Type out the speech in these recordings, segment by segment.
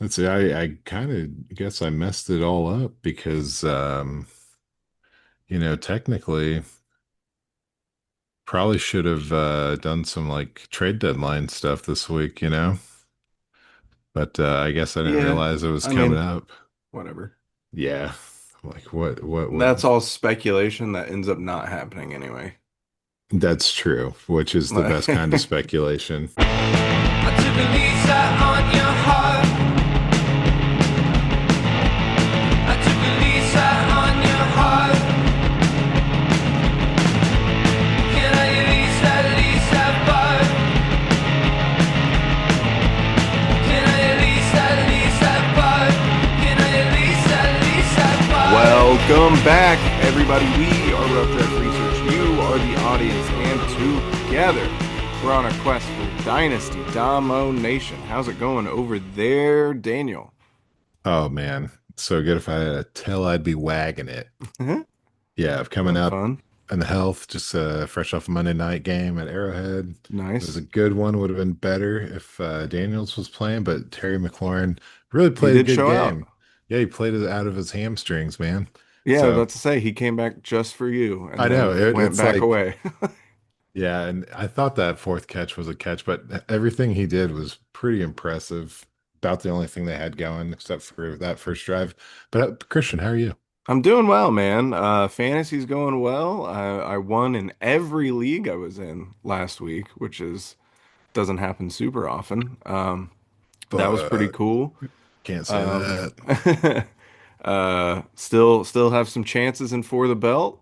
Let's see. I kind of guess I messed it all up because, technically, probably should have done some like trade deadline stuff this week, but I guess I didn't Yeah, realize it was I coming mean, up. whatever. Yeah. Like what That's would all speculation that ends up not happening anyway. That's true, which is the best kind of Like, speculation. I took a lease out on your heart. I took a lease out on your heart. Can I at least have part? Can I at least have part? Can I at least have part? welcome back, everybody. We are Rough Draft Research. You are the audience, and together we're on a quest for Dynasty Domination. How's it going over there, Daniel? Oh man, so good if I had a tail, I'd be wagging it. Yeah, coming Having up fun. in the health, just fresh off a Monday night game at Arrowhead. It was a Nice. good one. Would have been better if Daniels was playing, but Terry McLaurin really He played a did good show out. game. Yeah, he played it out of his hamstrings, man. Yeah, I was So about to say he came back just for you I and know then went it's back like, away. yeah, and I thought that fourth catch was a catch, but everything he did was pretty impressive. About the only thing they had going, except for that first drive. But Christian, how are you? I'm doing well, man. Fantasy's going well. I won in every league I was in last week, which is doesn't happen super often. That was pretty But cool. can't say Um, that. still have some chances in for the belt.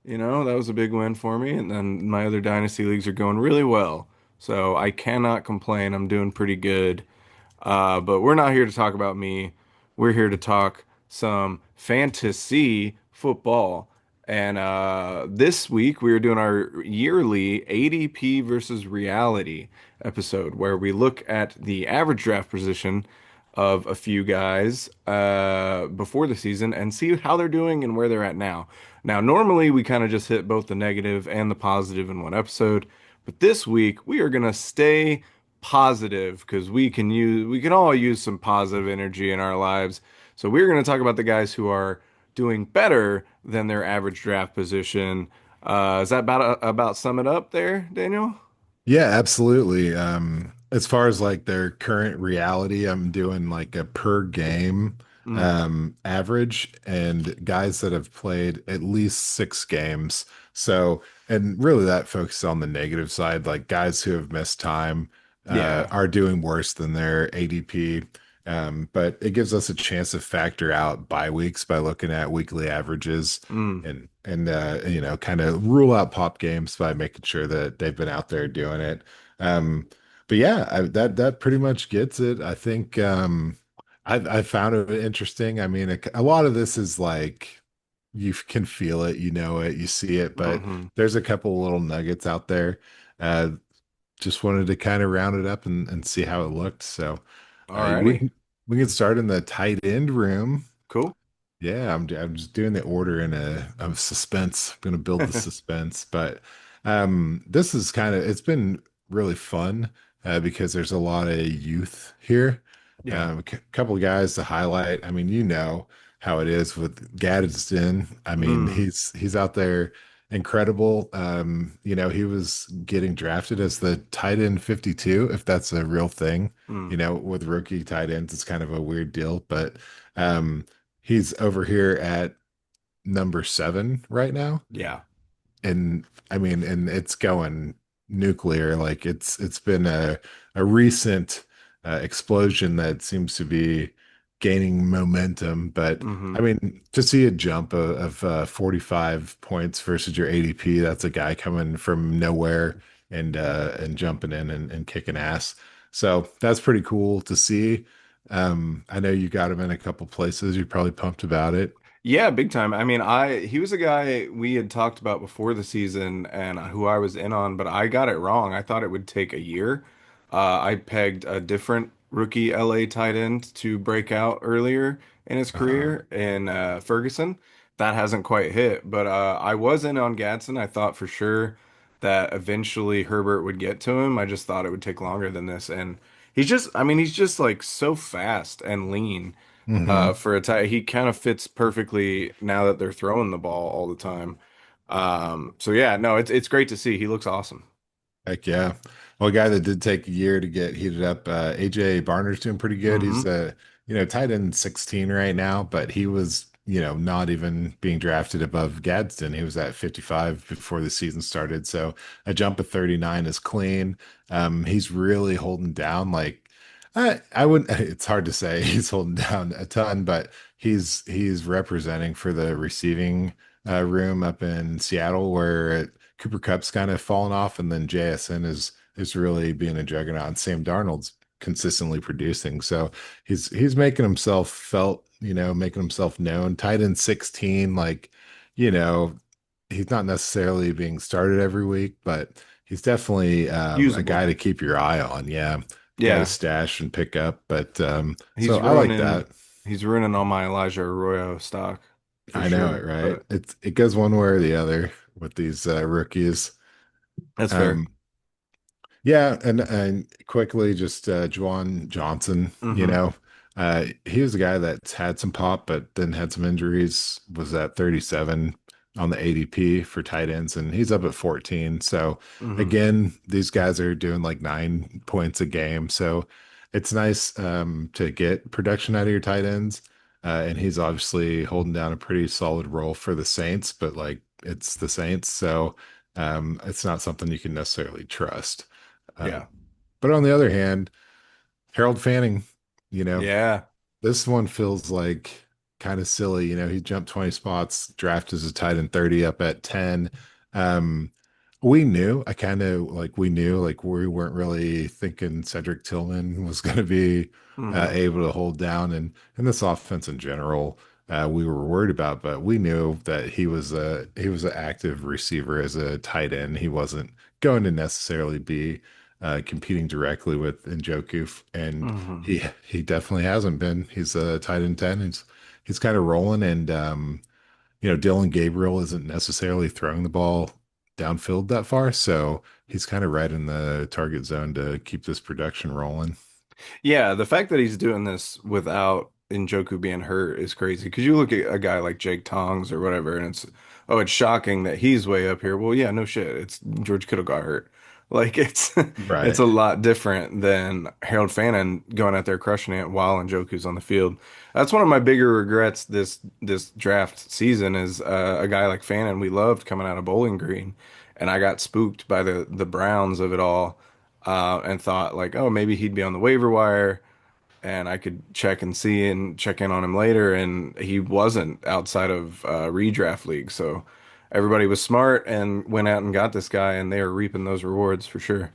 That was a big win for me. And then my other dynasty leagues are going really well. So I cannot complain. I'm doing pretty good. But we're not here to talk about me. We're here to talk some fantasy football. And this week we are doing our yearly ADP versus reality episode where we look at the average draft position of a few guys before the season and see how they're doing and where they're at now. Now, normally we kind of just hit both the negative and the positive in one episode, but this week we are going to stay positive because we can all use some positive energy in our lives. So we're going to talk about the guys who are doing better than their average draft position. Is that about sum it up there, Daniel? Yeah, absolutely. As far as like their current reality, I'm doing like a per game Mm, average and guys that have played at least 6 games. So, and really that focuses on the negative side, like guys who have missed time yeah. are doing worse than their ADP. But it gives us a chance to factor out bye weeks by looking at weekly averages Mm, and kind of rule out pop games by making sure that they've been out there doing it. Um, but yeah, that pretty much gets it. I think I found it interesting. I mean, a lot of this is like you can feel it, you know it, you see it, but hmm. there's a couple little nuggets out there. Uh, just wanted to kind of round it up and see how it looked. So Alrighty. we can start in the tight end room. Cool. Yeah, I'm just doing the order in a suspense. I'm gonna build the suspense, but this is kind of it's been really fun because there's a lot of youth here. Yeah. A couple of guys to highlight. I mean, you know how it is with Gadsden. I mean, Mm, he's out there incredible. He was getting drafted as the tight end 52, if that's a real thing. mm. With rookie tight ends, it's kind of a weird deal, but um he's over here at number 7 right now. Yeah. And I mean, and it's going nuclear. Like it's been a recent explosion that seems to be gaining momentum. But Hmm. I mean, to see a jump of 45 points versus your ADP, that's a guy coming from nowhere and jumping in and kicking ass. So that's pretty cool to see. I know you got him in a couple places. You're probably pumped about it. Yeah, big time. I mean, he was a guy we had talked about before the season and who I was in on, but I got it wrong. I thought it would take a year. I pegged a different rookie LA tight end to break out earlier in his Uh-huh. career in Ferguson. That hasn't quite hit, but I was in on Gadsden. I thought for sure that eventually Herbert would get to him. I just thought it would take longer than this, and I mean, he's just like so fast and lean. Hmm. For a tight, he kind of fits perfectly now that they're throwing the ball all the time. So yeah, no, it's great to see. He looks awesome. Heck yeah. Well, a guy that did take a year to get heated up, AJ Barner's doing pretty good. He's Hmm. tight end 16 right now, but he was, not even being drafted above Gadsden. He was at 55 before the season started. So a jump of 39 is clean. He's really holding down like I wouldn't it's hard to say he's holding down a ton, but he's representing for the receiving room up in Seattle where Cooper Cup's kind of fallen off, and then JSN is really being a juggernaut. And Sam Darnold's consistently producing, so he's making himself felt, making himself known. Tight end 16, like, you know, he's not necessarily being started every week, but he's definitely a Usable. guy to keep your eye on. Yeah, guy to Yeah, stash and pick up. But so he's I like ruining that. he's ruining all my Elijah Arroyo stock for I know it, sure. right? But It goes one way or the other with these rookies. that's fair. Um, Yeah, and quickly just Juwan Johnson, Hmm. he was a guy that's had some pop, but then had some injuries, was at 37 on the ADP for tight ends, and he's up at 14. So Hmm. again, these guys are doing like 9 points a game. So it's nice to get production out of your tight ends. And he's obviously holding down a pretty solid role for the Saints, but like it's the Saints, so it's not something you can necessarily trust. Uh, Yeah. but on the other hand, Harold Fanning, you know, Yeah. this one feels like kind of silly. He jumped 20 spots, draft as a tight end 30 up at 10. Um, we knew, like, we weren't really thinking Cedric Tillman was going to be Hmm. able to hold down. And this offense in general, we were worried about, but we knew that he was an active receiver as a tight end. He wasn't going to necessarily be competing directly with Njoku, and Hmm. he definitely hasn't been. He's a tight end 10. He's kind of rolling, and Dylan Gabriel isn't necessarily throwing the ball downfield that far, so he's kind of right in the target zone to keep this production rolling. Yeah, the fact that he's doing this without Njoku being hurt is crazy. Because you look at a guy like Jake Tongs or whatever, and it's shocking that he's way up here. Well, yeah, no shit. It's George Kittle got hurt. Like it's it's Right. a lot different than Harold Fannin going out there crushing it while Njoku's on the field. That's one of my bigger regrets this draft season is a guy like Fannin we loved coming out of Bowling Green, and I got spooked by the Browns of it all and thought like, oh, maybe he'd be on the waiver wire and I could check and see and check in on him later. And he wasn't outside of redraft league. So everybody was smart and went out and got this guy, and they are reaping those rewards for sure.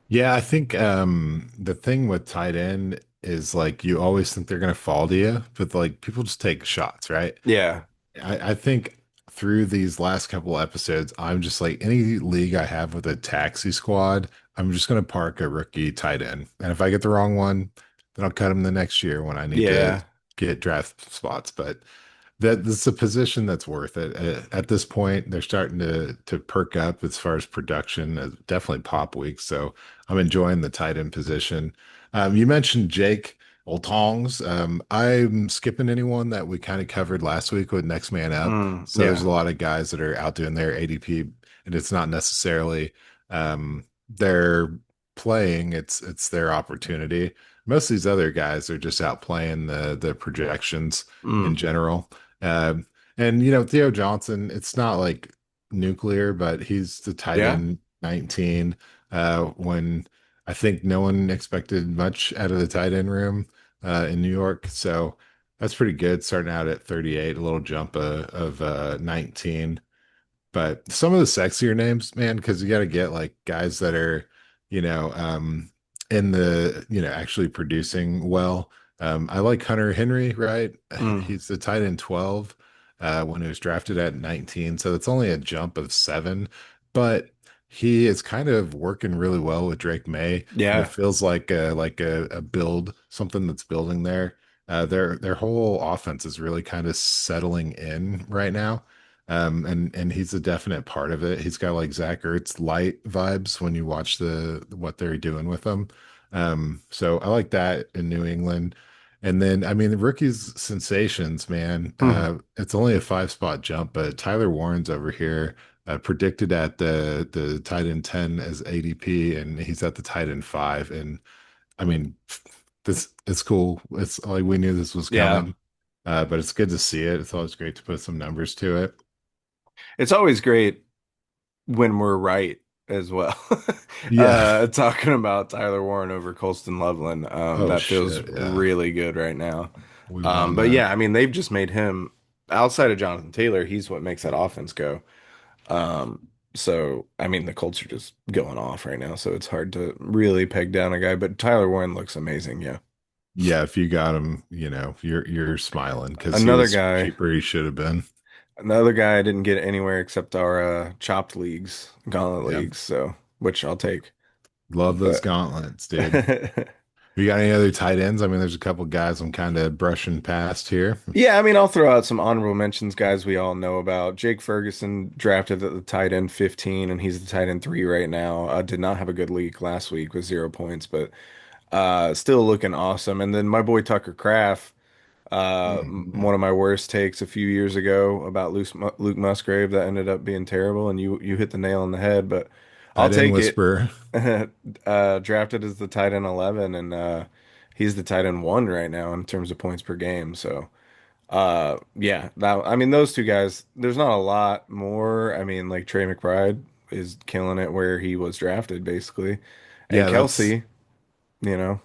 Yeah, I think the thing with tight end is like you always think they're gonna fall to you, but like people just take shots, right? Yeah. I think through these last couple episodes, I'm just like any league I have with a taxi squad, I'm just going to park a rookie tight end. And if I get the wrong one, then I'll cut him the next year when I need to Yeah. get draft spots. But that's a position that's worth it. At this point, they're starting to perk up as far as production, definitely pop weeks. So I'm enjoying the tight end position. You mentioned Jake Oltongs. I'm skipping anyone that we kind of covered last week with Next Man Up. So there's Yeah. a lot of guys that are out doing their ADP, and it's not necessarily they're playing, it's their opportunity. Most of these other guys are just out playing the projections in Mm. general. Um, and Theo Johnson, it's not like nuclear, but he's the tight Yeah. end 19. When I think no one expected much out of the tight end room in New York, so that's pretty good. Starting out at 38, a little jump of 19. But some of the sexier names, man, because you got to get like guys that are, you know, um, in the, actually producing well. I like Hunter Henry, right? Mm. He's the tight end 12 when he was drafted at 19. So it's only a jump of 7, but he is kind of working really well with Drake May, and it Yeah. feels like a build, something that's building there. Their whole offense is really kind of settling in right now. And he's a definite part of it. He's got like Zach Ertz light vibes when you watch what they're doing with him. So I like that in New England. And then, I mean, the rookies sensations, man. Mhm. It's only a 5 spot jump, but Tyler Warren's over here, predicted at the tight end 10 as ADP, and he's at the tight end 5. And I mean, this it's cool. It's like we knew this was Yeah. coming, but it's good to see it. It's always great to put some numbers to it. It's always great when we're right as well. Yeah. Talking about Tyler Warren over Colston Loveland, Oh that feels shit. Yeah. really good right now. We won But that. yeah, I mean, they've just made him outside of Jonathan Taylor, he's what makes that offense go. So I mean, the Colts are just going off right now, so it's hard to really peg down a guy. But Tyler Warren looks amazing. Yeah, Yeah, if you got him, you're smiling because he another was guy, cheaper. He should have been. another guy I didn't get anywhere except our chopped leagues, gauntlet Yeah, leagues. So which I'll take. love those But gauntlets, dude. You got any other tight ends? I mean, there's a couple guys I'm kind of brushing past here. yeah, I mean, I'll throw out some honorable mentions, guys we all know about. Jake Ferguson drafted at the tight end 15, and he's the tight end 3 right now. Did not have a good week last week with 0 points, but still looking awesome. And then my boy Tucker Kraft, Mhm. one of my worst takes a few years ago about Luke Musgrave that ended up being terrible, and you hit the nail on the head. But I'll Tight end take it. whisperer. Drafted as the tight end 11, and he's the tight end 1 right now in terms of points per game. So. Yeah, that I mean those two guys, there's not a lot more. I mean, like Trey McBride is killing it where he was drafted basically. And Yeah, that's Kelsey, you know.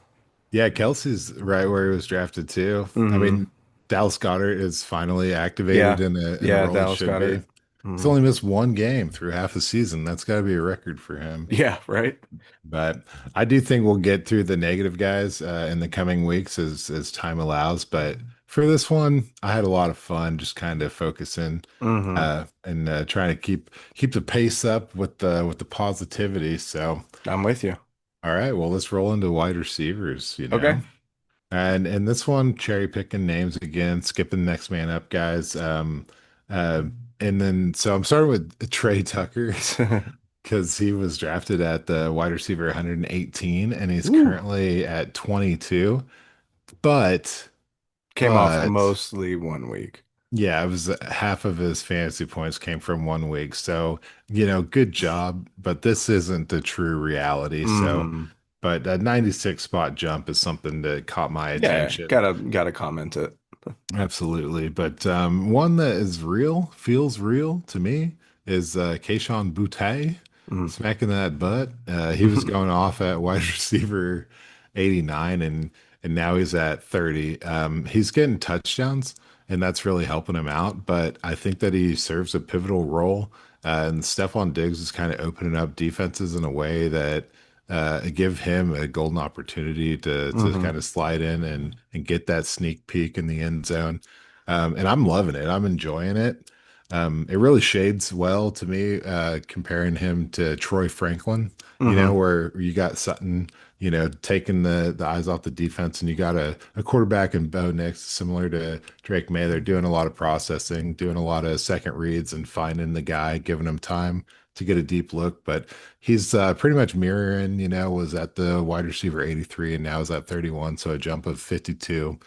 yeah. Kelsey's right where he was drafted too. I Hmm. mean, Dallas Goedert is finally activated Yeah. in a Yeah, role he Dallas should be. Goedert. He's Hmm. only missed one game through half the season. That's got to be a record for him. Yeah, right. But I do think we'll get through the negative guys in the coming weeks as time allows. But for this one, I had a lot of fun just kind of focusing Hmm. and trying to keep the pace up with the positivity. So, I'm with you. all right, well, let's roll into wide receivers, Okay. And in this one, cherry picking names again, skipping the next man up, guys. Uh, and then so I'm starting with Trey Tucker because he was drafted at the wide receiver 118 and he's Woo. currently at 22. But, Came off but mostly 1 week. yeah, it was half of his fantasy points came from 1 week. So, good job. But this isn't the true reality. So, Hmm. but a 96 spot jump is something that caught my Yeah, attention. gotta comment it. Absolutely. But one that is real, feels real to me, is Keishon Butte Mm. smacking that butt. He was going off at wide receiver 89 and now he's at 30. He's getting touchdowns and that's really helping him out. But I think that he serves a pivotal role. And Stephon Diggs is kind of opening up defenses in a way that give him a golden opportunity to Hmm. kind of slide in and get that sneak peek in the end zone. And I'm loving it. I'm enjoying it. It really shades well to me, comparing him to Troy Franklin, Hmm. where you got Sutton, taking the eyes off the defense, and you got a quarterback in Bo Nix, similar to Drake May. They're doing a lot of processing, doing a lot of second reads, and finding the guy, giving him time to get a deep look. But he's pretty much mirroring, was at the wide receiver 83 and now is at 31. So a jump of 52.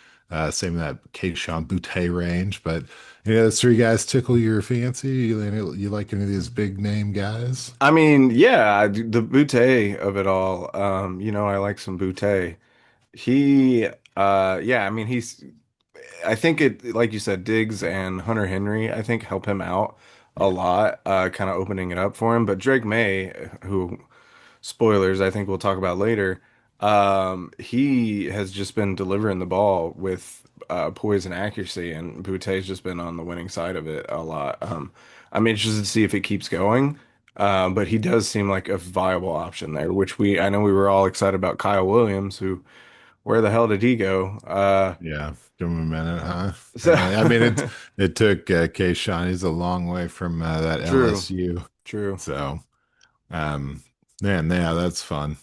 Same in that Keishon Butte range. But, those three guys tickle your fancy. You like any of these big name guys? I mean, yeah, the Butte of it all. I like some Butte. He, yeah, I mean, I think like you said, Diggs and Hunter Henry, I think help him out a Yeah. lot, kind of opening it up for him. But Drake May, who spoilers, I think we'll talk about later. He has just been delivering the ball with poise and accuracy, and Butte's just been on the winning side of it a lot. I'm interested to see if it keeps going, but he does seem like a viable option there, which I know we were all excited about Kyle Williams, who, where the hell did he go? Yeah. Give him a minute, huh? So Yeah. I mean, it took Keishon. He's a long way from that true, LSU. true. So, um, man, yeah, that's fun.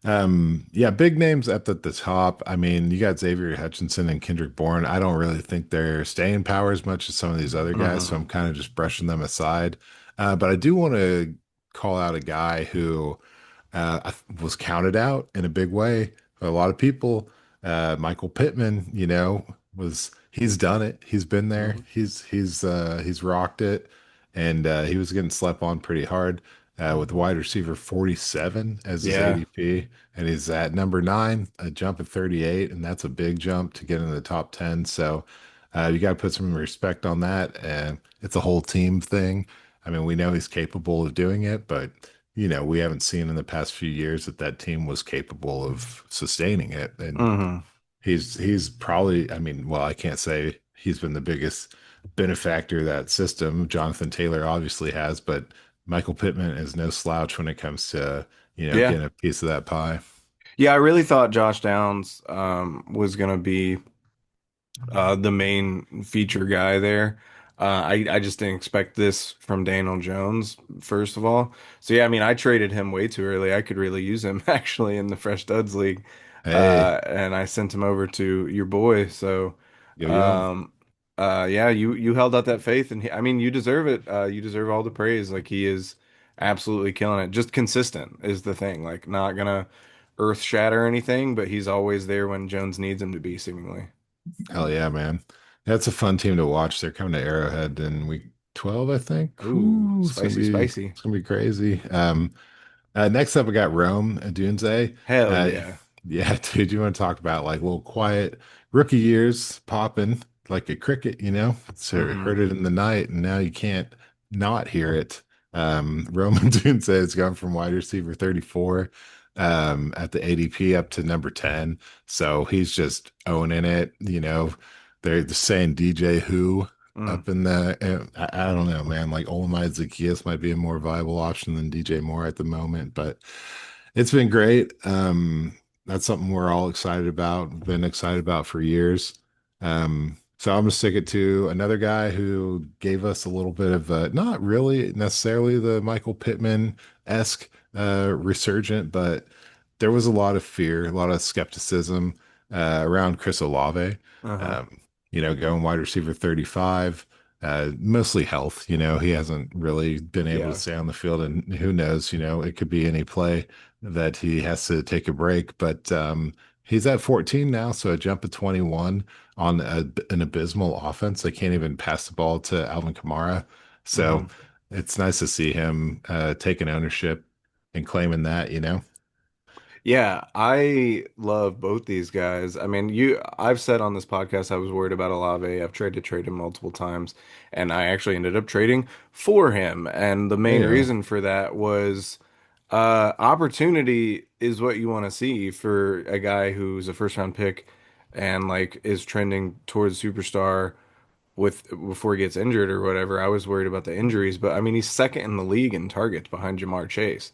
Yeah, big names at the top. I mean, you got Xavier Hutchinson and Kendrick Bourne. I don't really think they're staying power as much as some of these other guys, so Hmm. I'm kind of just brushing them aside. But I do want to call out a guy who was counted out in a big way by a lot of people. Michael Pittman, was he's done it. He's been there. Mhm. He's rocked it, and he was getting slept on pretty hard with wide receiver 47 as his Yeah. ADP, and he's at number nine, a jump at 38, and that's a big jump to get in the top 10. So you got to put some respect on that, and it's a whole team thing. I mean, we know he's capable of doing it, but we haven't seen in the past few years that that team was capable of sustaining it. And Hmm. he's probably, I mean, well, I can't say he's been the biggest benefactor of that system. Jonathan Taylor obviously has, but Michael Pittman is no slouch when it comes to, Yeah. getting a piece of that pie. Yeah, I really thought Josh Downs was going to be the main feature guy there. I just didn't expect this from Daniel Jones, first of all. So yeah, I mean, I traded him way too early. I could really use him actually in the Fresh Duds League, Hey, and I sent him over to your boy. So, yo, yo. um, yeah, you held out that faith, and I mean, you deserve it. You deserve all the praise. Like he is absolutely killing it. Just consistent is the thing. Like not gonna earth shatter anything, but he's always there when Jones needs him to be, seemingly. Hell yeah, man. That's a fun team to watch. They're coming to Arrowhead in week 12, I think. Ooh, Ooh, spicy, spicy. it's gonna be crazy. Next up, we got Rome and Dunze. Hell Uh, yeah. yeah, dude, you want to talk about like little quiet rookie years popping like a cricket, It's Hmm. heard it in the night, and now you can't not hear it. Roman Dunze has gone from wide receiver 34 at the ADP up to number 10. So he's just owning it. They're saying DJ Who Mm. up in the I don't know, man. Like Olamide Zacchaeus might be a more viable option than DJ Moore at the moment, but it's been great. That's something we're all excited about, been excited about for years. So I'm gonna stick it to another guy who gave us a little bit of not really necessarily the Michael Pittman-esque resurgent, but there was a lot of fear, a lot of skepticism around Chris Olave. Uh-huh. Um, going wide receiver 35, mostly health. He hasn't really been able to Yeah. stay on the field, and who knows, it could be any play that he has to take a break. But he's at 14 now, so a jump of 21 on an abysmal offense. They can't even pass the ball to Alvin Kamara. So Hmm. it's nice to see him taking ownership and claiming that. Yeah, I love both these guys. I mean, I've said on this podcast I was worried about Olave. I've tried to trade him multiple times, and I actually ended up trading for him. And the main Heyo. reason for that was opportunity is what you want to see for a guy who's a first round pick and like is trending towards superstar with before he gets injured or whatever. I was worried about the injuries, but I mean, he's second in the league in targets behind Jamar Chase.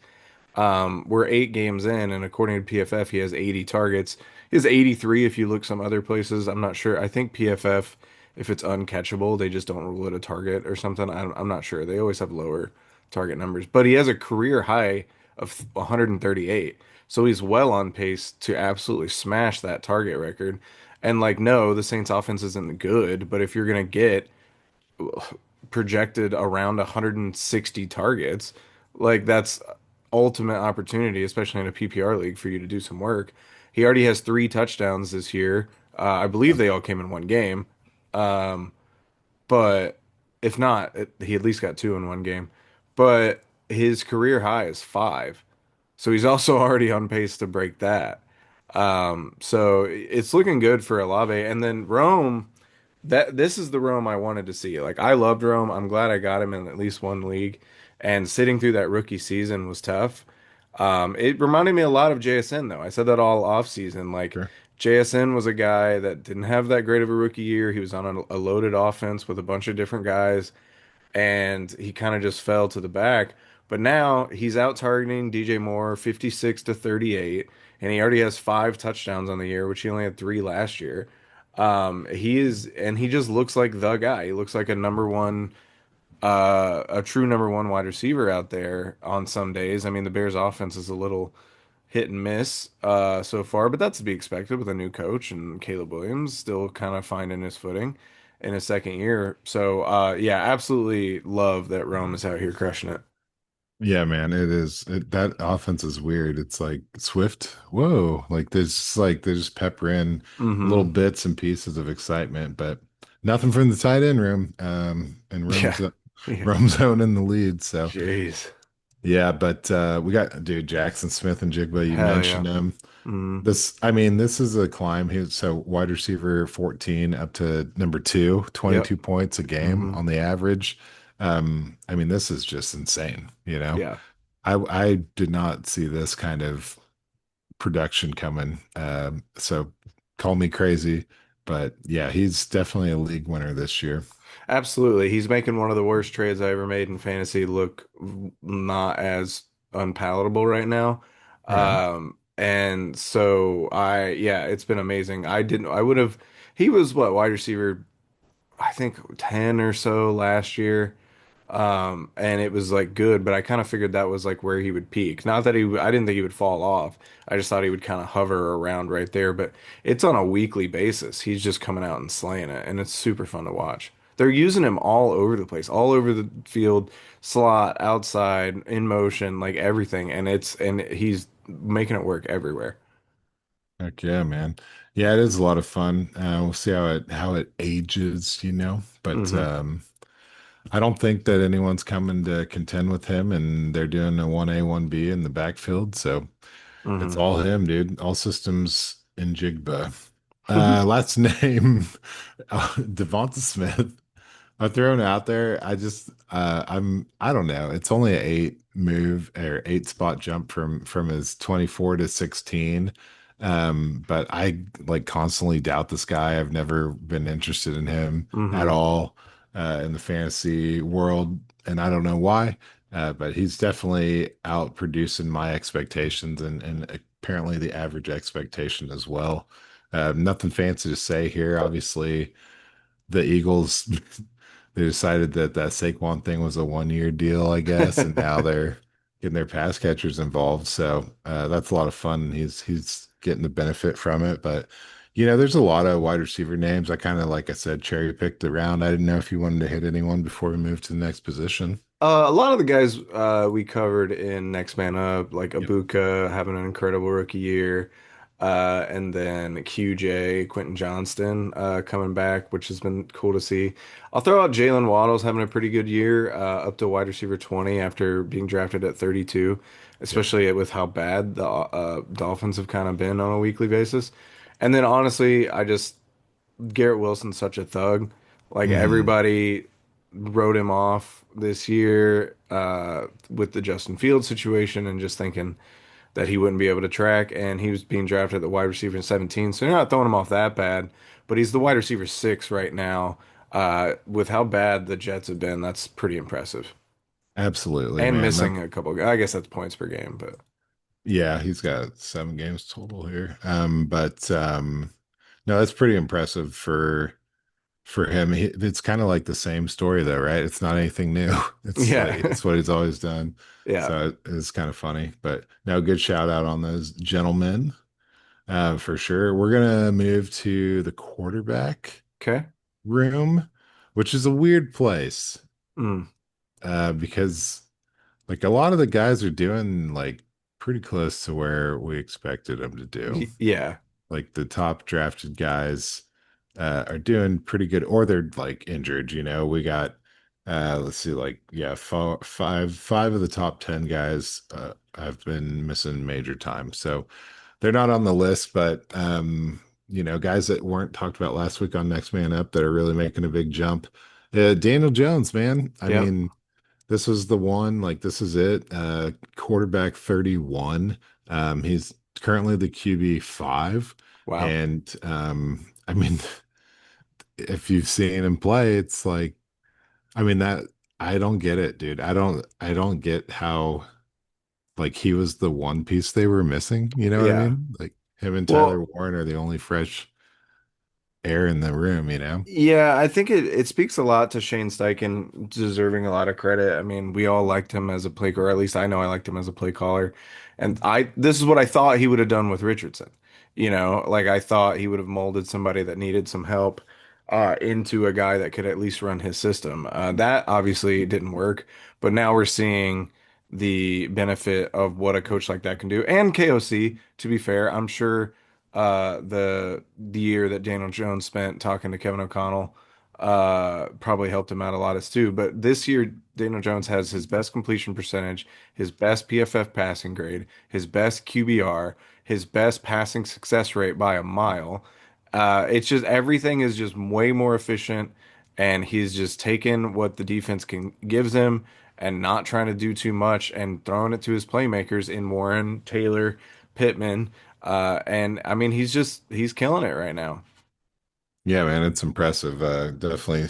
We're 8 games in, and according to PFF, he has 80 targets. He has 83 if you look some other places. I'm not sure. I think PFF, if it's uncatchable, they just don't rule it a target or something. I'm not sure. They always have lower target numbers, but he has a career high of 138. So he's well on pace to absolutely smash that target record. And like, no, the Saints offense isn't good, but if you're gonna get projected around 160 targets. Like that's ultimate opportunity, especially in a PPR league, for you to do some work. He already has 3 touchdowns this year. I believe they all came in one game. Um, but if not, he at least got two in one game. But his career high is 5. So he's also already on pace to break that. So it's looking good for Olave. And then Rome, that this is the Rome I wanted to see. Like I loved Rome. I'm glad I got him in at least one league. And sitting through that rookie season was tough. It reminded me a lot of JSN though. I said that all off season. Like Sure. JSN was a guy that didn't have that great of a rookie year. He was on a loaded offense with a bunch of different guys and he kind of just fell to the back. But now he's out targeting DJ Moore 56 to 38, and he already has 5 touchdowns on the year, which he only had 3 last year. And he just looks like the guy. He looks like a true number one wide receiver out there on some days. I mean, the Bears' offense is a little hit and miss so far, but that's to be expected with a new coach and Caleb Williams still kind of finding his footing in his second year. So yeah, absolutely love that Rome is out here crushing it. Yeah, man, it is. That offense is weird. It's like Swift, whoa, like there's just like they just pepper in little Hmm. bits and pieces of excitement, but nothing from the tight end room. And Yeah. Yeah. Rome's owning the lead. So Jeez. yeah, but we got dude Jackson Smith and Jigba. You Hell yeah. mentioned him. Mm. I mean, this is a climb. He's so wide receiver 14 up to number two, Yep. 22 points a game Hmm. on the average. I mean, this is just insane, you know. Yeah. I did not see this kind of production coming. So call me crazy, but yeah, he's definitely a league winner this year. Absolutely. He's making one of the worst trades I ever made in fantasy look not as unpalatable right now. Right. And so yeah, it's been amazing. I would have, he was what, wide receiver, I think 10 or so last year. And it was like good, but I kind of figured that was like where he would peak. Not that I didn't think he would fall off. I just thought he would kind of hover around right there, but it's on a weekly basis. He's just coming out and slaying it, and it's super fun to watch. They're using him all over the place, all over the field, slot, outside, in motion, like everything, and he's making it work everywhere. Heck yeah, man. Yeah, it is a lot of fun. We'll see how it ages, you know. But Hmm. I don't think that anyone's coming to contend with him, and they're doing a 1A, 1B in the backfield. So it's Hmm. all him, dude. All systems in Jigba. Last name, Devonta Smith. I throw it out there. I don't know. It's only an eight move or eight spot jump from his 24 to 16. But I like constantly doubt this guy. I've never been interested in him at Hmm. all in the fantasy world, and I don't know why. But he's definitely out producing my expectations and apparently the average expectation as well. Nothing fancy to say here. Obviously, the Eagles they decided that that Saquon thing was a 1 year deal, I guess, and now they're getting their pass catchers involved. So that's a lot of fun. He's getting the benefit from it. But you know, there's a lot of wide receiver names. I kind of, like I said, cherry picked around. I didn't know if you wanted to hit anyone before we move to the next position. A lot of the guys we covered in Next Man Up, like Yep. Abuka having an incredible rookie year, and then QJ, Quentin Johnston coming back, which has been cool to see. I'll throw out Jalen Waddles having a pretty good year, up to wide receiver 20 after being drafted at 32, Yep. especially with how bad the Dolphins have kind of been on a weekly basis. And then honestly, Garrett Wilson's such a thug. Like Hmm. everybody wrote him off this year with the Justin Fields situation and just thinking that he wouldn't be able to track. And he was being drafted at the wide receiver in 17. So you're not throwing him off that bad, but he's the wide receiver six right now. With how bad the Jets have been, that's pretty impressive. Absolutely, And man. missing a couple, I guess that's points per game, but Yeah, he's got 7 games total here. But no, that's pretty impressive for him. It's kind of like the same story though, right? It's not anything new. It's like yeah. it's what he's always done. Yeah. So it's kind of funny. But no, good shout out on those gentlemen, for sure. We're gonna move to the quarterback Okay. room, which is a weird place, Mm. because like a lot of the guys are doing like pretty close to where we expected them to do. Yeah. Like the top drafted guys are doing pretty good, or they're like injured. You know, we got let's see, like yeah, five of the top 10 guys have been missing major time, so they're not on the list. But you know, guys that weren't talked about last week on Next Man Up that are really making a big jump. Daniel Jones, man. I Yep. mean, this was the one, like this is it. Quarterback 31. He's currently the QB 5. Wow. And I mean, if you've seen him play, it's like, I mean, that I don't get it, dude. I don't get how like he was the one piece they were missing. You know what I Yeah. mean? Like him and Tyler Well, Warren are the only fresh air in the room, you know? yeah, I think it speaks a lot to Shane Steichen deserving a lot of credit. I mean, we all liked him as a play, or at least I know I liked him as a play caller. And this is what I thought he would have done with Richardson. You know, like I thought he would have molded somebody that needed some help into a guy that could at least run his system. That obviously didn't work, but now we're seeing the benefit of what a coach like that can do. And KOC, to be fair, I'm sure the year that Daniel Jones spent talking to Kevin O'Connell probably helped him out a lot as too. But this year, Daniel Jones has his best completion percentage, his best PFF passing grade, his best QBR, his best passing success rate by a mile. It's just everything is just way more efficient, and he's just taking what the defense can gives him and not trying to do too much and throwing it to his playmakers in Warren, Taylor, Pittman. And I mean, he's killing it right now. Yeah, man, it's impressive. Definitely.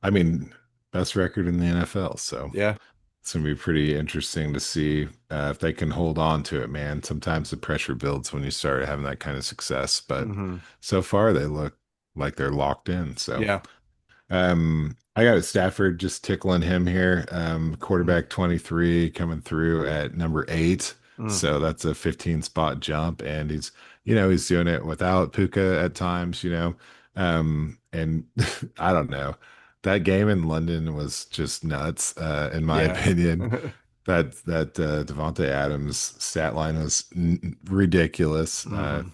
I mean, best record in the NFL. So Yeah. it's gonna be pretty interesting to see if they can hold on to it, man. Sometimes the pressure builds when you start having that kind of success, but Hmm. so far they look like they're locked in. So Yeah. I got a Stafford just tickling him here. Mm. Quarterback 23 coming through at number 8. Mm. So that's a 15 spot jump. And he's doing it without Puka at times, you know. And I don't know. That game in London was just nuts, in my Yeah. opinion. That Devontae Adams stat line was ridiculous. Hmm.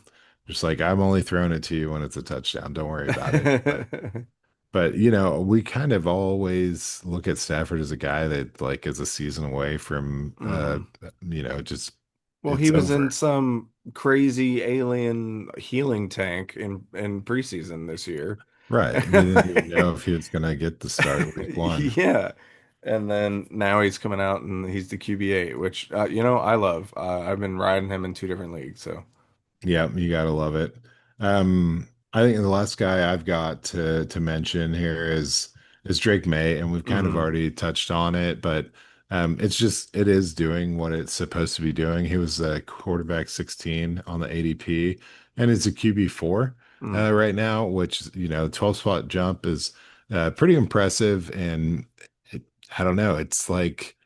Just like I'm only throwing it to you when it's a touchdown. Don't worry about it. But we kind of always look at Stafford as a guy that like is a season away from Hmm. just Well, he it's was in over. some crazy alien healing tank in preseason this year. Right. We didn't even know if he was gonna get the start week one. Yeah. And then now he's coming out and he's the QB8, which I love. I've been riding him in two different leagues, so. Yeah, you gotta love it. I think the last guy I've got to mention here is Drake May, and we've kind of Hmm. already touched on it, but it is doing what it's supposed to be doing. He was a quarterback 16 on the ADP, and it's a QB4 Mm. right now, which 12 spot jump is pretty impressive. And it, I don't know, it's like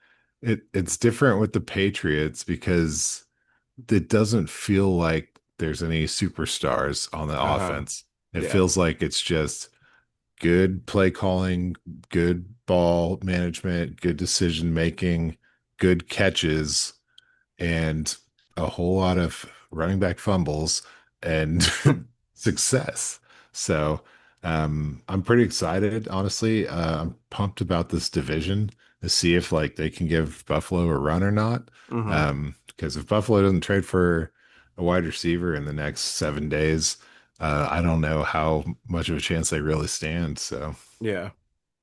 it's different with the Patriots because it doesn't feel like there's any superstars on the Uh-huh. offense. It Yeah. feels like it's just good play calling, good ball management, good decision making, good catches, and a whole lot of running back fumbles and success. So I'm pretty excited, honestly. I'm pumped about this division to see if like they can give Buffalo a run or not. Hmm. Because if Buffalo doesn't trade for a wide receiver in the next 7 days, I don't know how much of a chance they really stand. So Yeah.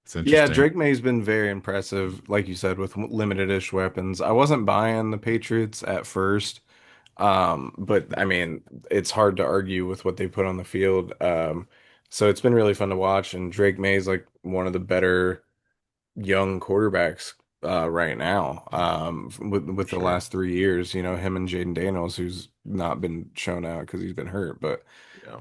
it's Yeah, interesting. Drake May's been very impressive, like you said, with limited-ish weapons. I wasn't buying the Patriots at first, but I mean, it's hard to argue with what they put on the field. So it's been really fun to watch, and Drake May's like one of the better young quarterbacks right now. With For the sure. last 3 years, him and Jaden Daniels, who's not been shown out because he's been hurt, but.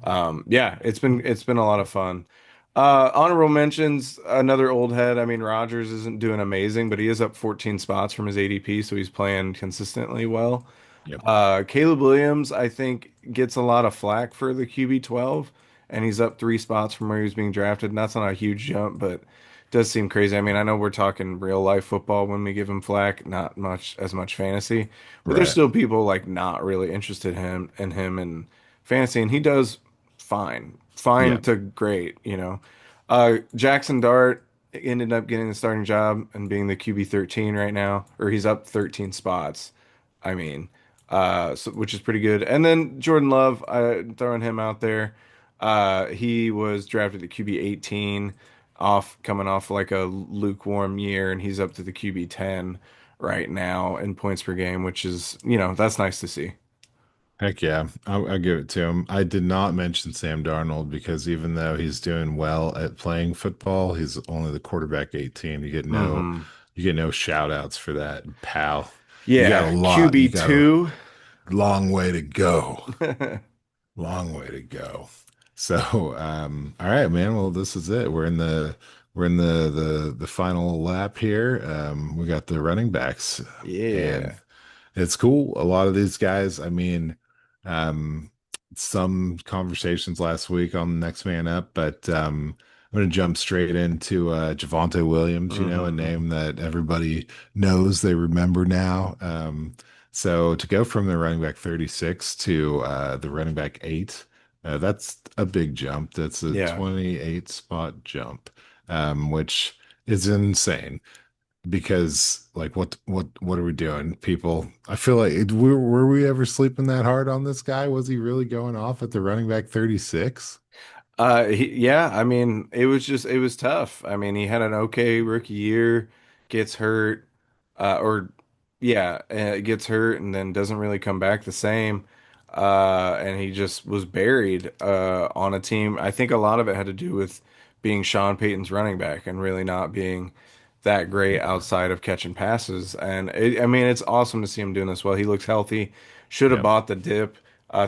Yeah. Yeah, it's been a lot of fun. Honorable mentions, another old head. I mean, Rodgers isn't doing amazing, but he is up 14 spots from his ADP, so he's playing consistently well. Yep. Caleb Williams, I think, gets a lot of flack for the QB 12, and he's up 3 spots from where he was being drafted. And that's not a huge jump, but does seem crazy. I mean, I know we're talking real life football when we give him flack, not much fantasy, but there's Right. still people like not really interested in him and fantasy, and he does fine Yeah. to great. Jackson Dart ended up getting the starting job and being the QB 13 right now, or he's up 13 spots. I mean, which is pretty good. And then Jordan Love, throwing him out there. He was drafted at QB 18, coming off like a lukewarm year, and he's up to the QB 10 right now in points per game, which is, that's nice to see. Heck yeah, I'll give it to him. I did not mention Sam Darnold because even though he's doing well at playing football, he's only the quarterback 18. Hmm. You get no shout outs for that, pal. Yeah, You QB got a 2. long way to go. Long way to go. So, all right, man. Well, this is it. We're in the final lap here. We got the running backs, and Yeah. it's cool. A lot of these guys, I mean, um, some conversations last week on Next Man Up, but going to jump straight into Javonte Williams, a Hmm. name that everybody knows, they remember now. So to go from the running back 36 to the running back 8, that's a big jump. That's a Yeah. 28 spot jump, which is insane because like what are we doing, people? I feel like were we ever sleeping that hard on this guy? Was he really going off at the running back 36? Yeah, I mean, it was tough. I mean, he had an okay rookie year, gets hurt, or yeah, gets hurt and then doesn't really come back the same. And he just was buried on a team. I think a lot of it had to do with being Sean Payton's running back and really not being that great outside of catching passes. And I mean, it's awesome to see him doing this well. He looks healthy. Should have Yep. bought the dip.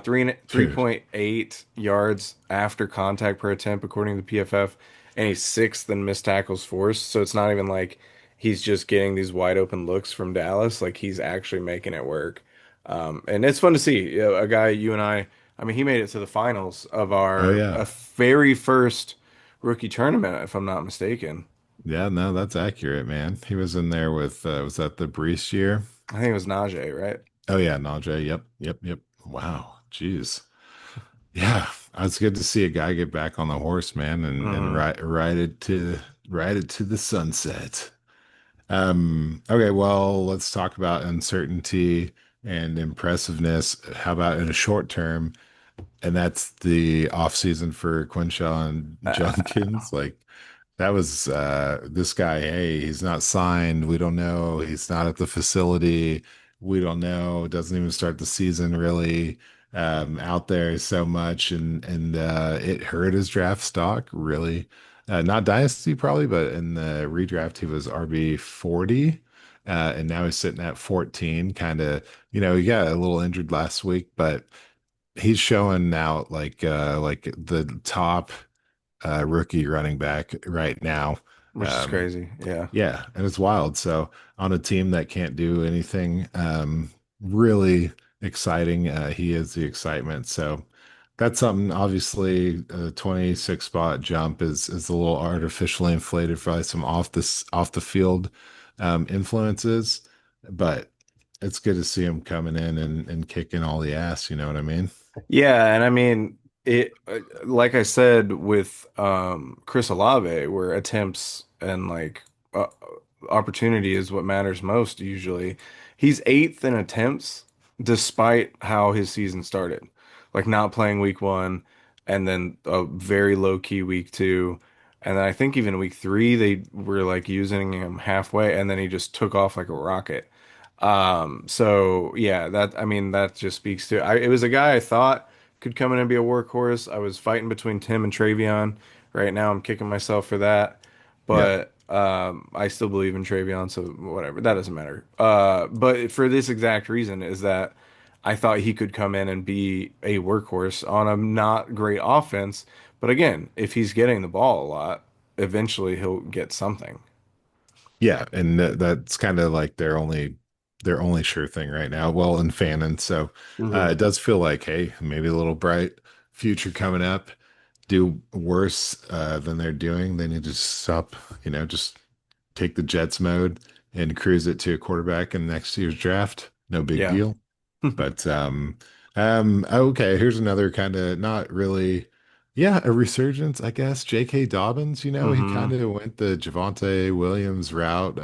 Three Dude. point eight yards after contact per attempt, according to PFF, and he's sixth in missed tackles forced. So it's not even like he's just getting these wide open looks from Dallas. Like he's actually making it work. And it's fun to see, a guy you and I. I mean, he made it to the finals of Oh our yeah. very first rookie tournament, if I'm not mistaken. Yeah, no, that's accurate, man. He was in there with was that the Brees year? I think it was Najee, right? Oh yeah, Najee. Yep, yep, yep. Wow. Jeez. Yeah. It's good to see a guy get back on the horse, man, and Hmm. ride it to the sunset. Okay, well, let's talk about uncertainty and impressiveness. How about in a short term? And that's the off season for Quinshaw and Junkins. Like that was this guy, hey, he's not signed. We don't know. He's not at the facility. We don't know. Doesn't even start the season really out there so much, and it hurt his draft stock really. Not dynasty probably, but in the redraft he was RB 40. And now he's sitting at 14, kind of, he got a little injured last week, but he's showing now like the top rookie running back right now. Which is Um, crazy. Yeah. yeah, and it's wild. So on a team that can't do anything really exciting, he is the excitement. So that's something. Obviously, a 26 spot jump is a little artificially inflated by some off the field influences, but it's good to see him coming in and kicking all the ass. You know what I mean? Yeah, and I mean it like I said with Chris Olave, where attempts and opportunity is what matters most usually. He's eighth in attempts despite how his season started. Like not playing week one and then a very low key week two. And then I think even week three they were like using him halfway and then he just took off like a rocket. So yeah, that I mean that just speaks to it was a guy I thought could come in and be a workhorse. I was fighting between Tim and Travion. Right now I'm kicking myself for that. Yeah. But I still believe in Travion, so whatever. That doesn't matter. But for this exact reason is that I thought he could come in and be a workhorse on a not great offense. But again, if he's getting the ball a lot, eventually he'll get something. Yeah, and that's kind of like their only sure thing right now. Well, in Fannin, so Hmm. it does feel like, hey, maybe a little bright future coming up. Do worse than they're doing. They need to stop, just take the Jets mode and cruise it to a quarterback in next year's draft. No big Yeah. deal. But okay, here's another kind of not really, yeah, a resurgence, I guess. J.K. Dobbins, he kind Hmm. of went the Javonte Williams route,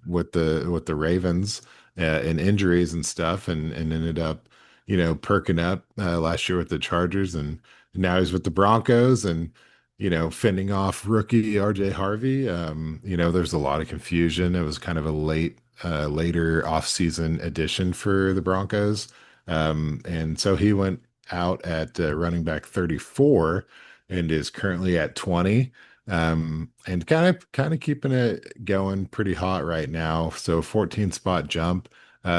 with the Ravens and injuries and stuff, and ended up, perking up last year with the Chargers, and now he's with the Broncos, and fending off rookie RJ Harvey. There's a lot of confusion. It was kind of a later offseason addition for the Broncos. And so he went out at running back 34 and is currently at 20. And kind of keeping it going pretty hot right now. So 14 spot jump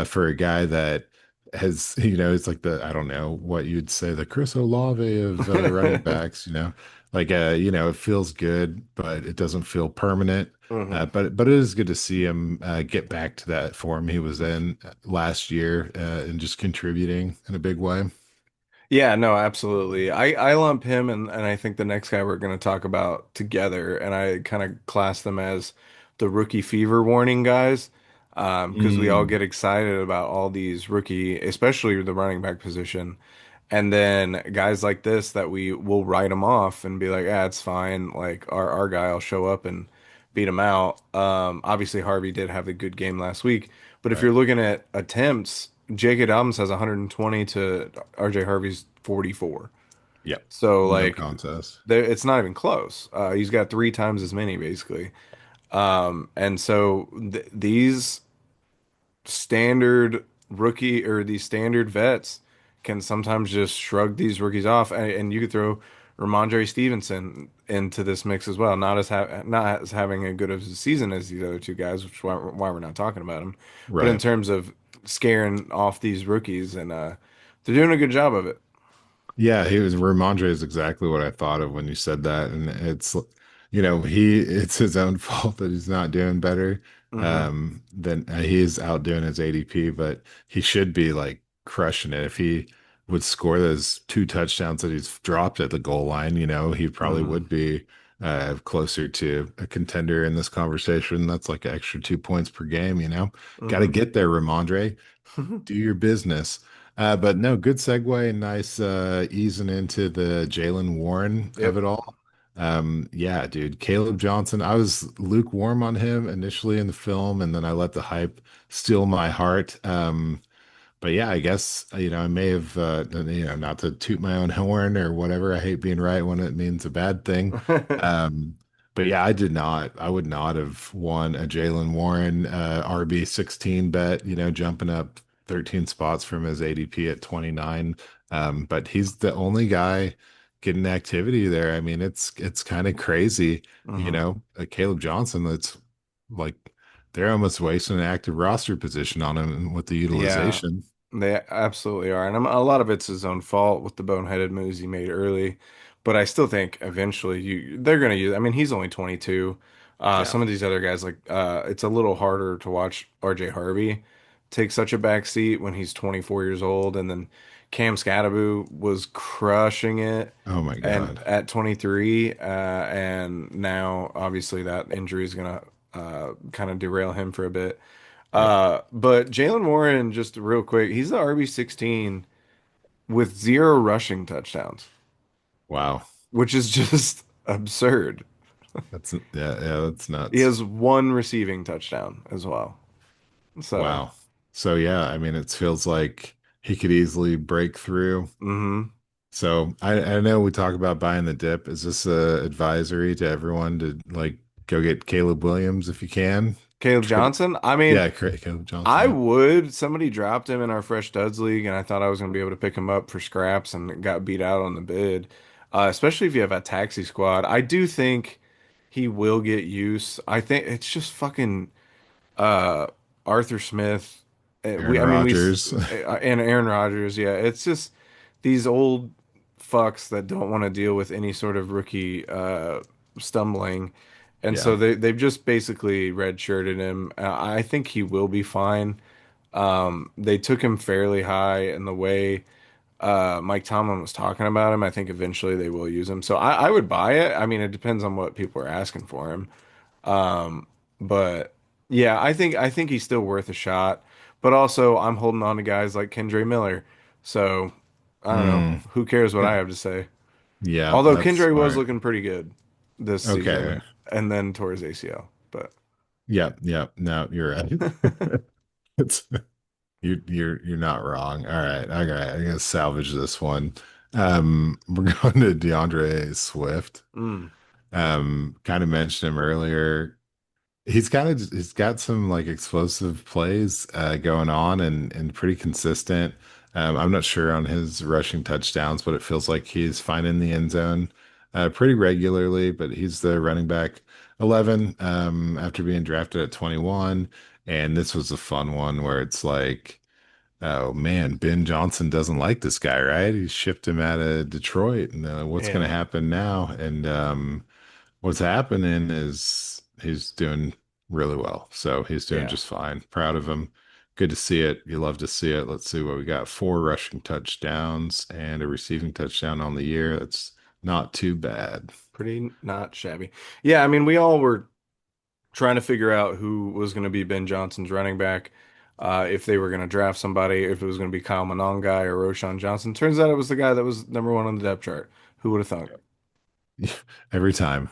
for a guy that has, it's like I don't know what you'd say, the Chris Olave of running backs, like it feels good, but it doesn't feel permanent. Hmm. But it is good to see him get back to that form he was in last year and just contributing in a big way. Yeah, no, absolutely. I lump him and I think the next guy we're going to talk about together, and I kind of class them as the rookie fever warning guys, because we all Mm, get excited about all these rookie, especially the running back position, and then guys like this that we will write them off and be like, ah, it's fine. Like our guy will show up and beat him out. Obviously Harvey did have a good game last week, but if right. you're looking at attempts, J.K. Dobbins has 120 to R.J. Harvey's 44. Yep. So No like, contest. there, it's not even close. He's got three times as many basically. And so these standard rookie or these standard vets can sometimes just shrug these rookies off, and you could throw Ramondre Stevenson into this mix as well. Not as having a good of a season as these other two guys, which is why we're not talking about him. But in Right. terms of scaring off these rookies, and they're doing a good job of it. Yeah, he was Ramondre is exactly what I thought of when you said that. And it's his own fault that he's not doing better. Hmm. Than he is outdoing his ADP, but he should be like crushing it. If he would score those two touchdowns that he's dropped at the goal line, he probably Hmm. would be closer to a contender in this conversation. That's like an extra 2 points per game. Got to Hmm. get there, Ramondre, do your business. But no, good segue. Nice easing into the Jalen Warren of Yep. it all. Yeah, dude, Caleb Johnson. I was lukewarm on him initially in the film, and then I let the hype steal my heart. But yeah, I guess I may have not to toot my own horn or whatever. I hate being right when it means a bad thing. Um, but yeah, I would not have won a Jalen Warren RB 16 bet, jumping up 13 spots from his ADP at 29. But he's the only guy getting activity there. I mean, it's kind of crazy, Hmm. Caleb Johnson, that's like they're almost wasting an active roster position on him with the Yeah, utilization. they absolutely are. And a lot of it's his own fault with the boneheaded moves he made early. But I still think eventually they're going to use. I mean, he's only 22. Yeah. Some of these other guys, like it's a little harder to watch R.J. Harvey take such a back seat when he's 24 years old. And then Cam Scatterbo was crushing it Oh my and God. at 23. And now obviously that injury is going to kind of derail him for a bit. Yep. But Jalen Warren, just real quick, he's the RB 16 with zero rushing touchdowns, Wow. which is just absurd. Yeah, that's He nuts. has one receiving touchdown as well. So, Wow. So yeah, I mean, it feels like he could easily break through. hmm. So I know we talk about buying the dip. Is this a advisory to everyone to like go get Caleb Williams if you can? Caleb Trade. Johnson, I mean, Yeah, Caleb Johnson. I Yeah. would. Somebody dropped him in our Fresh Duds League, and I thought I was going to be able to pick him up for scraps and got beat out on the bid. Especially if you have a taxi squad. I do think he will get use. I think it's just fucking uh Arthur Smith. Aaron I mean, Rodgers. and Aaron Rodgers. Yeah, it's just these old fucks that don't want to deal with any sort of rookie stumbling, and Yeah. so they've just basically redshirted him. I think he will be fine. They took him fairly high, and the way Mike Tomlin was talking about him, I think eventually they will use him. So I would buy it. I mean, it depends on what people are asking for him. But yeah, I think he's still worth a shot. But also, I'm holding on to guys like Kendre Miller. So I don't know. Mm. Who cares what I have to say? Yeah, Although that's Kendre was smart. looking pretty good this Okay. season, and then tore his ACL. But Yep, yep. No, you're right. It's you're not wrong. All right, all right. I'm gonna salvage this one. We're going to DeAndre Swift. mm, Kind of mentioned him earlier. He's got some like explosive plays going on and pretty consistent. I'm not sure on his rushing touchdowns, but it feels like he's finding the end zone pretty regularly. But he's the running back 11 after being drafted at 21. And this was a fun one where it's like, oh man, Ben Johnson doesn't like this guy, right? He shipped him out of Detroit, and what's going to yeah, happen now? And what's happening is he's doing really well. So he's doing yeah, just fine. Proud of him. good to see it. You love to see it. Let's see what we got. Four rushing touchdowns and a receiving touchdown on the year. That's not too bad. Pretty not shabby. Yeah, I mean, we all were trying to figure out who was going to be Ben Johnson's running back, if they were going to draft somebody, if it was going to be Kyle Monangai or Roshan Johnson. Turns out it was the guy that was number one on the depth chart. Who would have thunk? Every time.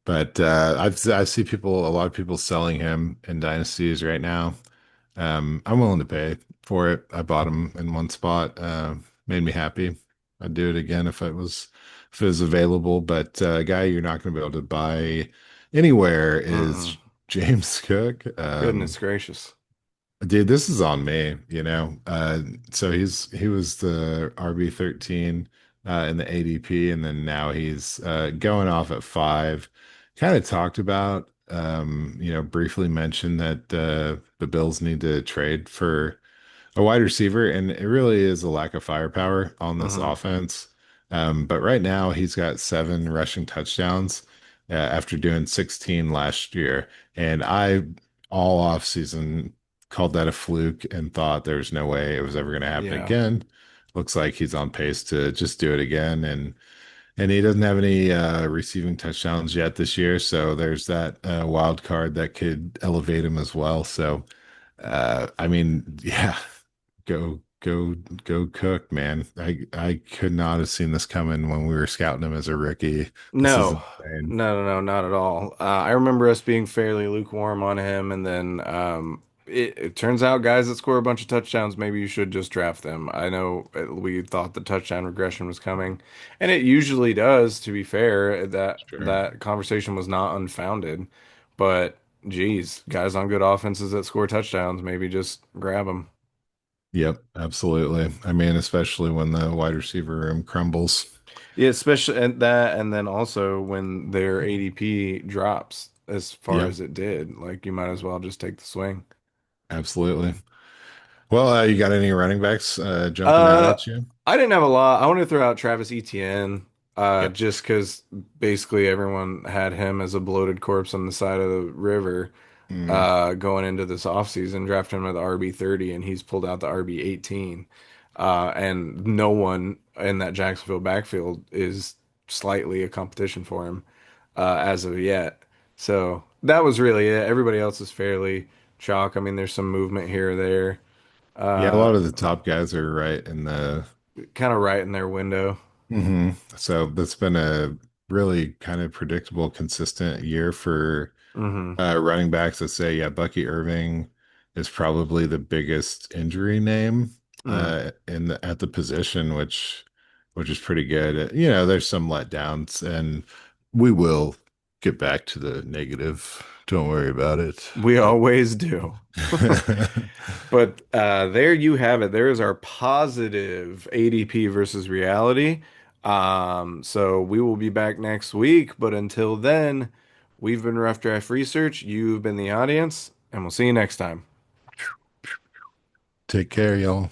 But I see people, a lot of people selling him in dynasties right now. I'm willing to pay for it. I bought him in one spot. Made me happy. I'd do it again if it was available. But a guy you're not going to be able to buy anywhere Mm-mm. is James Cook. Goodness gracious. Dude, this is on me, you know. So he was the RB13 in the ADP, and then now he's going off at five. Kind of talked about, briefly mentioned that the Bills need to trade for a wide receiver, and it really is a lack of firepower on this Hmm. offense. But right now, he's got seven rushing touchdowns after doing 16 last year. And I, all off season, called that a fluke and thought there was no way it was ever going to happen Yeah. again. Looks like he's on pace to just do it again. And he doesn't have any receiving touchdowns yet this year. So there's that wild card that could elevate him as well. So, I mean, yeah. Go Cook, man. I could not have seen this coming when we were scouting him as a rookie. This is No, insane. no, not at all. I remember us being fairly lukewarm on him, and then it turns out guys that score a bunch of touchdowns, maybe you should just draft them. I know we thought the touchdown regression was coming, and it usually does, to be fair. Sure. That conversation was not unfounded, but geez, guys on good offenses that score touchdowns, maybe just grab them. Yep, absolutely. I mean, especially when the wide receiver room crumbles. Yeah, especially and that, and then also when their ADP drops as far Yep, as it did, like you might as well just take the swing. absolutely. Well, you got any running backs jumping out Uh, at you? I didn't have a lot. I want to throw out Travis Etienne, Yep. just because basically everyone had him as a bloated corpse on the side of the river, Mm. going into this offseason, drafted him at the RB30, and he's pulled out the RB18. And no one in that Jacksonville backfield is slightly a competition for him, as of yet. So that was really it. Everybody else is fairly chalk. I mean, there's some movement here or there, Yeah, a uh, lot of the top guys are right in the kind of right in their window. So that's been a really kind of predictable, consistent year for Hmm. running backs. Let's say, yeah, Bucky Irving is probably the biggest injury name Mm. at the position, which is pretty good. You know, there's some letdowns, and we will get back to the negative. Don't worry about it. We But always do. But there you have it. There is our positive ADP versus reality. So we will be back next week. But until then, we've been Rough Draft Research. You've been the audience, and we'll see you next time. take care, y'all.